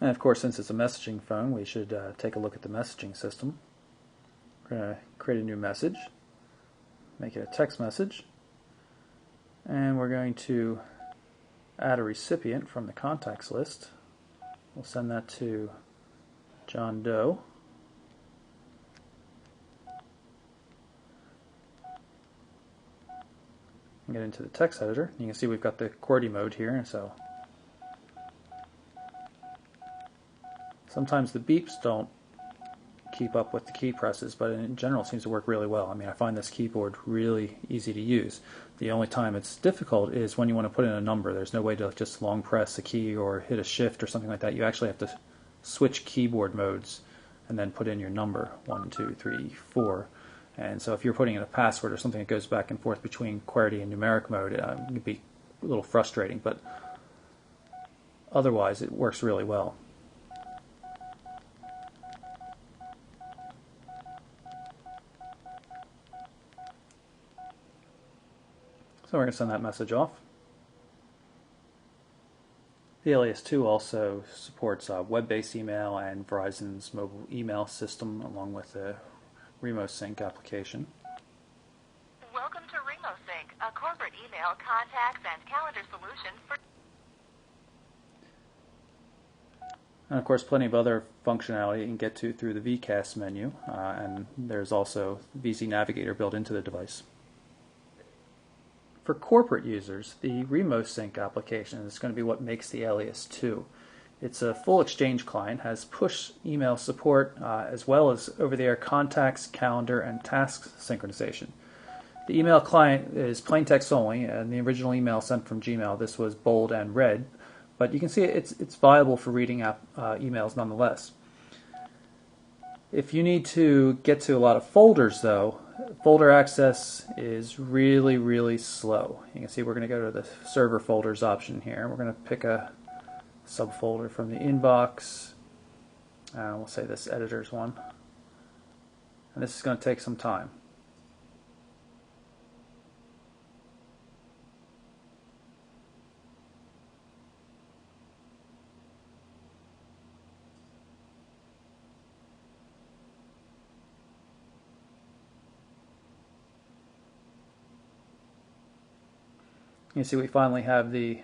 And of course, since it's a messaging phone, we should take a look at the messaging system. We're going to create a new message, make it a text message, and we're going to add a recipient from the contacts list. We'll send that to John Doe. And get into the text editor. You can see we've got the QWERTY mode here, so sometimes the beeps don't keep up with the key presses, but in general it seems to work really well. I mean, I find this keyboard really easy to use. The only time it's difficult is when you want to put in a number. There's no way to just long press a key or hit a shift or something like that. You actually have to switch keyboard modes and then put in your number, 1, 2, 3, 4. And so if you're putting in a password or something that goes back and forth between QWERTY and numeric mode, it can be a little frustrating, but otherwise it works really well. So we're going to send that message off. The Alias 2 also supports web-based email and Verizon's mobile email system, along with the RemoSync application. Welcome to RemoSync, a corporate email, contacts, and calendar solution for... And of course, plenty of other functionality you can get to through the VCast menu, and there's also VZ Navigator built into the device. For corporate users, the RemoSync application is going to be what makes the Alias 2. It's a full Exchange client, has push email support, as well as over-the-air contacts, calendar, and tasks synchronization. The email client is plain text only, and the original email sent from Gmail, this was bold and red, but you can see it's viable for reading emails nonetheless. If you need to get to a lot of folders, though, folder access is really, really slow. You can see we're going to go to the server folders option here. We're going to pick a subfolder from the inbox. We'll say this editor's one. And this is going to take some time. You can see we finally have the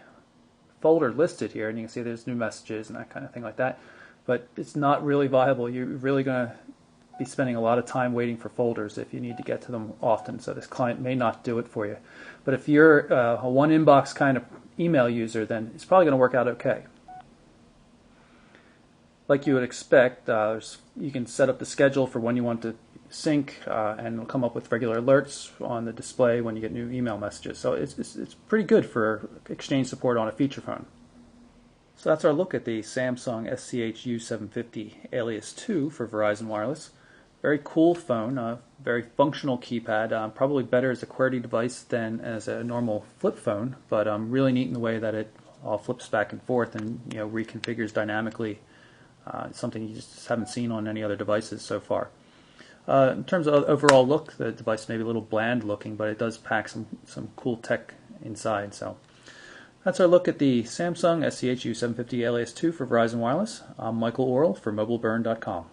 folder listed here, and you can see there's new messages and that kind of thing like that. But it's not really viable. You're really going to be spending a lot of time waiting for folders if you need to get to them often, so this client may not do it for you. But if you're a one inbox kind of email user, then it's probably going to work out okay. Like you would expect, you can set up the schedule for when you want to sync, and it'll come up with regular alerts on the display when you get new email messages. So it's pretty good for Exchange support on a feature phone. So that's our look at the Samsung SCH U750 Alias 2 for Verizon Wireless. Very cool phone, very functional keypad, probably better as a QWERTY device than as a normal flip phone, but really neat in the way that it all flips back and forth and reconfigures dynamically. Something you just haven't seen on any other devices so far. In terms of overall look, the device may be a little bland looking, but it does pack some cool tech inside. So that's our look at the Samsung SCH U750 Alias 2 for Verizon Wireless. I'm Michael Orrell for MobileBurn.com.